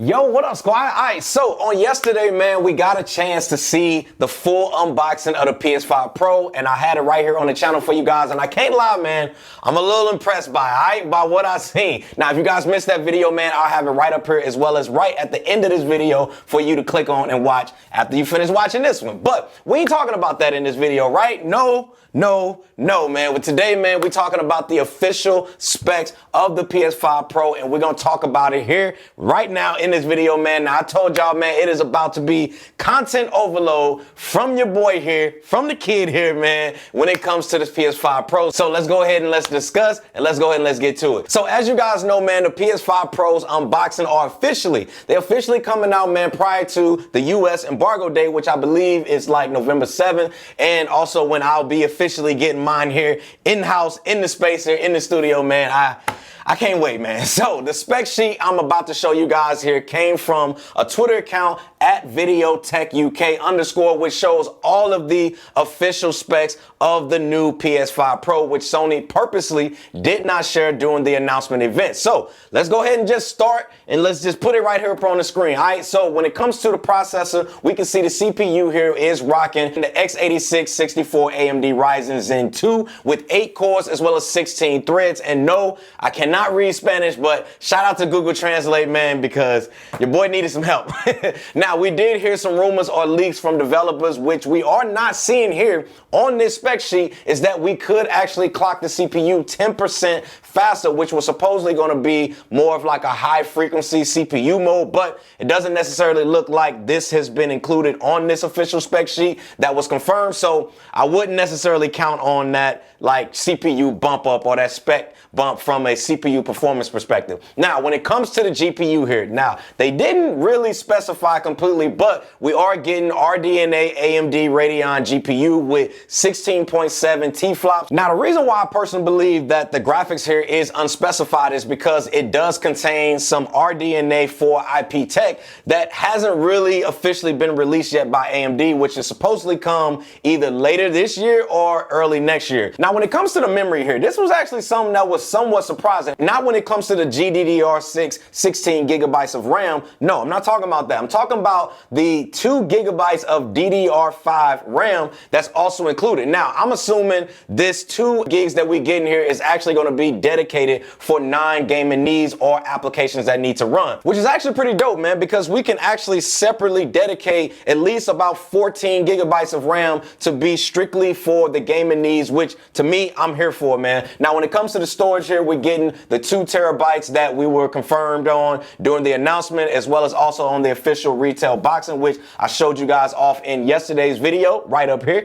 Yo, what up, squad? All right, so on yesterday, man, we got a chance to see the full unboxing of the PS5 Pro, and I had it right here on the channel for you guys, and I can't lie, man, I'm a little impressed by what I seen. Now, if you guys missed that video, man, I'll have it right up here as well as right at the end of this video for you to click on and watch after you finish watching this one. But we ain't talking about that in this video, right? No, man. But today, man, we're talking about the official specs of the PS5 Pro, and we're going to talk about it here right now in this video, man. Now, I told y'all, man, it is about to be content overload from your boy here, from the kid here, man, when it comes to this PS5 Pro. So let's go ahead and let's discuss, and let's go ahead and let's get to it. So as you guys know, man, the PS5 Pro's unboxing are they're officially coming out, man, prior to the US embargo date, which I believe is like November 7th, and also when I'll be officially getting mine here in-house, in the space here, in the studio, man. I can't wait, man. So the spec sheet I'm about to show you guys here came from a Twitter account at VideoTechUK_, which shows all of the official specs of the new PS5 Pro, which Sony purposely did not share during the announcement event. So let's go ahead and just start, and let's just put it right here up on the screen. All right, so when it comes to the processor, we can see the CPU here is rocking the x86-64 AMD Ryzen Zen 2 with 8 cores as well as 16 threads. And no, I cannot read Spanish, but shout out to Google Translate, man, because your boy needed some help. Now, we did hear some rumors or leaks from developers, which we are not seeing here on this spec sheet, is that we could actually clock the CPU 10% faster, which was supposedly going to be more of like a high frequency CPU mode, but it doesn't necessarily look like this has been included on this official spec sheet that was confirmed. So I wouldn't necessarily count on that like CPU bump up or that spec bump from a CPU performance perspective. Now, when it comes to the GPU here, now they didn't really specify completely, but we are getting RDNA AMD Radeon GPU with 16.7 T-flops. Now, the reason why I personally believe that the graphics here is unspecified is because it does contain some RDNA 4 IP tech that hasn't really officially been released yet by AMD, which is supposedly come either later this year or early next year. Now, when it comes to the memory here, this was actually something that was somewhat surprising. Not when it comes to the GDDR6 16 gigabytes of RAM. No, I'm not talking about that. I'm talking about the 2 gigabytes of DDR5 RAM that's also included. Now, I'm assuming this 2 gigs that we get in here is actually going to be dedicated for non-gaming needs or applications that need to run, which is actually pretty dope, man, because we can actually separately dedicate at least about 14 gigabytes of RAM to be strictly for the gaming needs, which to me, I'm here for, man. Now, when it comes to the storage here, we're getting the 2 terabytes that we were confirmed on during the announcement, as well as also on the official retail boxing, which I showed you guys off in yesterday's video right up here.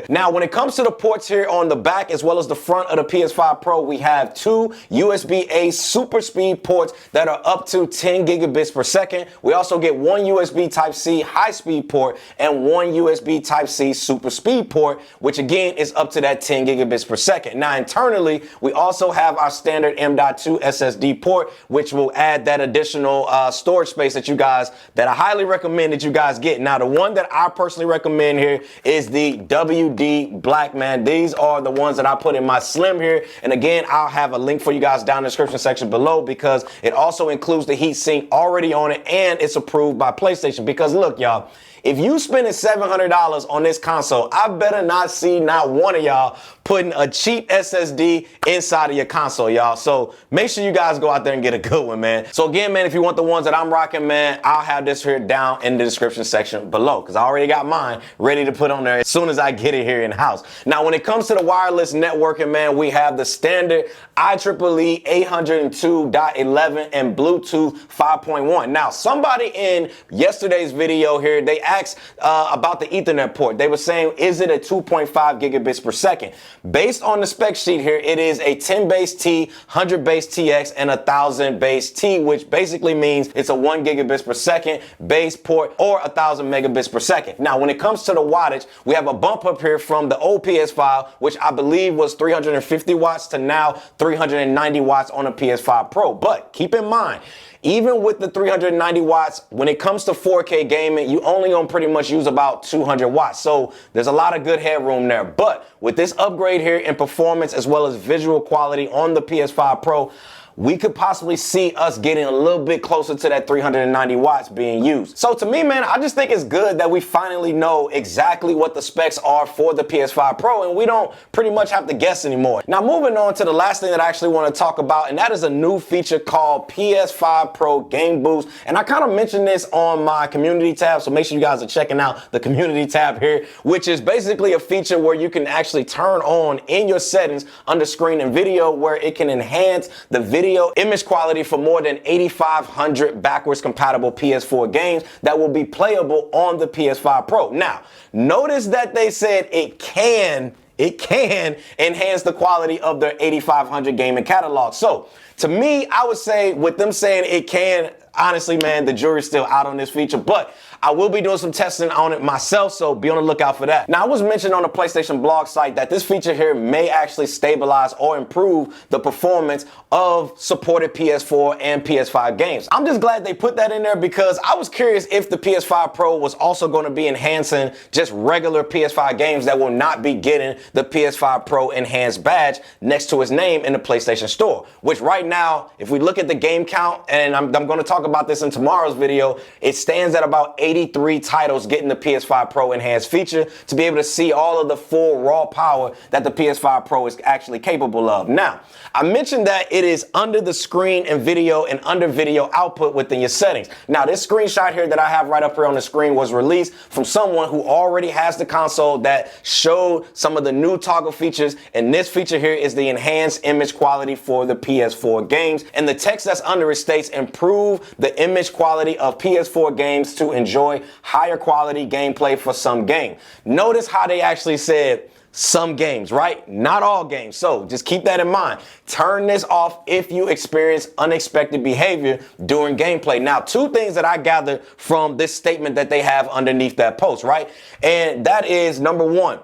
Now, when it comes to the ports here on the back as well as the front of the PS5 Pro, we have 2 USB-A super speed ports that are up to 10 gigabits per second. We also get 1 USB Type-C high speed port and 1 USB Type-C super speed port, which again is up to that 10 gigabits per second. Now, internally, we also have our standard M.2 SSD port, which will add that additional storage space that I highly recommend that you guys get. Now, the one that I personally recommend here is the WD Black, man. These are the ones that I put in my Slim here. And again, I'll have a link for you guys down in the description section below, because it also includes the heatsink already on it, and it's approved by PlayStation. Because look, y'all, if you spending $700 on this console, I better not see not one of y'all putting a cheap SSD inside of your console, y'all. So make sure you guys go out there and get a good one, man. So again, man, if you want the ones that I'm rocking, man, I'll have this here down in the description section below, because I already got mine ready to put on there as soon as I get it here in house. Now, when it comes to the wireless networking, man, we have the standard IEEE 802.11 and Bluetooth 5.1. Now, somebody in yesterday's video here, they asked about the Ethernet port. They were saying, is it a 2.5 gigabits per second? Based on the spec sheet here, it is a 10 base T, 100 base TX, and 1000 base T, which basically means it's a 1 gigabits per second base port or 1000 megabits per second. Now, when it comes to the wattage, we have a bump up here from the old PS5, which I believe was 350 watts to now 390 watts on a PS5 Pro. But keep in mind, even with the 390 watts, when it comes to 4K gaming, you only gonna pretty much use about 200 watts. So there's a lot of good headroom there. But with this upgrade here in performance as well as visual quality on the PS5 Pro, we could possibly see us getting a little bit closer to that 390 watts being used. So to me, man, I just think it's good that we finally know exactly what the specs are for the PS5 Pro, and we don't pretty much have to guess anymore. Now, moving on to the last thing that I actually want to talk about, and that is a new feature called PS5 Pro Game Boost. And I kind of mentioned this on my community tab, so make sure you guys are checking out the community tab here, which is basically a feature where you can actually turn on in your settings under screen and video, where it can enhance the video image quality for more than 8,500 backwards compatible PS4 games that will be playable on the PS5 Pro. Now, notice that they said it can enhance the quality of their 8,500 gaming catalog. So to me, I would say with them saying it can, honestly, man, the jury's still out on this feature, but I will be doing some testing on it myself, so be on the lookout for that. Now, I was mentioned on the PlayStation blog site that this feature here may actually stabilize or improve the performance of supported PS4 and PS5 games. I'm just glad they put that in there, because I was curious if the PS5 Pro was also going to be enhancing just regular PS5 games that will not be getting the PS5 Pro enhanced badge next to its name in the PlayStation Store, which right now, if we look at the game count, and I'm going to talk about this in tomorrow's video, it stands at about 83 titles getting the PS5 Pro enhanced feature to be able to see all of the full raw power that the PS5 Pro is actually capable of. Now, I mentioned that it is under the screen and video and under video output within your settings. Now, this screenshot here that I have right up here on the screen was released from someone who already has the console that showed some of the new toggle features, and this feature here is the enhanced image quality for the PS4 games, and the text that's under it states improve the image quality of PS4 games to enjoy higher quality gameplay for some games. Notice how they actually said some games, right? Not all games. So just keep that in mind. Turn this off if you experience unexpected behavior during gameplay. Now, two things that I gathered from this statement that they have underneath that post, right? And that is, number one,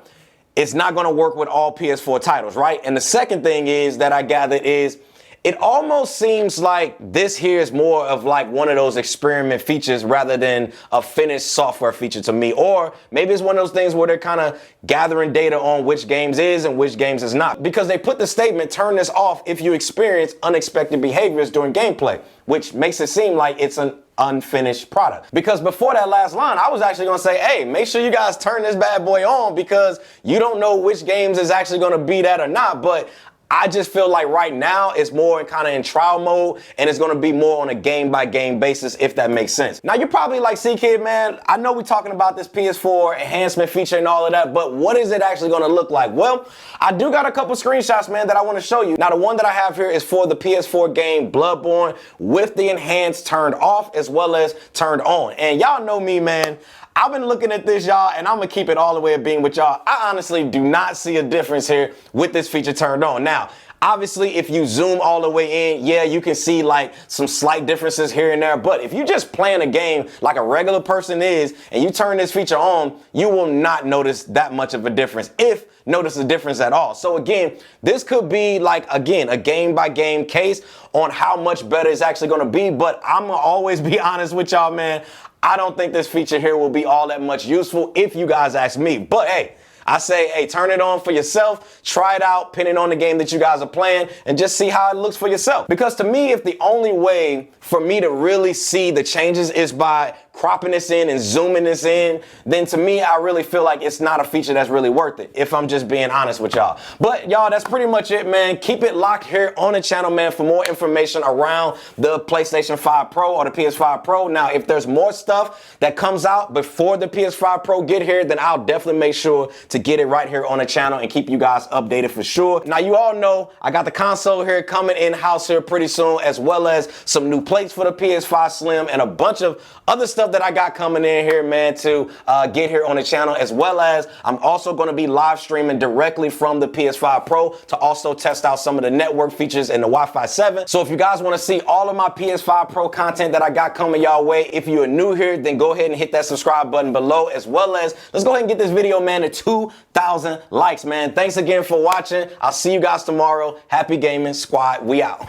it's not going to work with all PS4 titles, right? And the second thing is that I gathered is it almost seems like this here is more of like one of those experiment features rather than a finished software feature to me. Or maybe it's one of those things where they're kind of gathering data on which games is and which games is not. Because they put the statement, turn this off if you experience unexpected behaviors during gameplay, which makes it seem like it's an unfinished product. Because before that last line, I was actually going to say, hey, make sure you guys turn this bad boy on, because you don't know which games is actually going to be that or not. But I just feel like right now it's more kind of in trial mode, and it's going to be more on a game by game basis, if that makes sense. Now, you're probably like, CKid, man, I know we're talking about this PS4 enhancement feature and all of that, but what is it actually going to look like? Well, I do got a couple screenshots, man, that I want to show you. Now, the one that I have here is for the PS4 game Bloodborne with the enhanced turned off as well as turned on. And y'all know me, man. I've been looking at this, y'all, and I'm going to keep it all the way at being with y'all. I honestly do not see a difference here with this feature turned on. Now, obviously, if you zoom all the way in, yeah, you can see like some slight differences here and there. But if you just playing a game like a regular person is, and you turn this feature on, you will not notice that much of a difference, if notice a difference at all. So again, this could be like, again, a game by game case on how much better it's actually going to be. But I'm going to always be honest with y'all, man. I don't think this feature here will be all that much useful if you guys ask me. But hey, I say, hey, turn it on for yourself, try it out, pin it on the game that you guys are playing, and just see how it looks for yourself. Because to me, if the only way for me to really see the changes is by cropping this in and zooming this in, then to me, I really feel like it's not a feature that's really worth it, if I'm just being honest with y'all. But y'all, that's pretty much it, man. Keep it locked here on the channel, man, for more information around the PlayStation 5 Pro or the PS5 Pro. Now, if there's more stuff that comes out before the PS5 Pro get here, then I'll definitely make sure to get it right here on the channel and keep you guys updated for sure. Now, you all know I got the console here coming in-house here pretty soon, as well as some new plates for the PS5 Slim and a bunch of other stuff that I got coming in here, man, to get here on the channel, as well as I'm also going to be live streaming directly from the PS5 Pro to also test out some of the network features and the Wi-Fi 7. So if you guys want to see all of my PS5 Pro content that I got coming y'all way, if you're new here, then go ahead and hit that subscribe button below, as well as let's go ahead and get this video, man, to 2,000 likes, man. Thanks again for watching. I'll see you guys tomorrow. Happy gaming, squad. We out.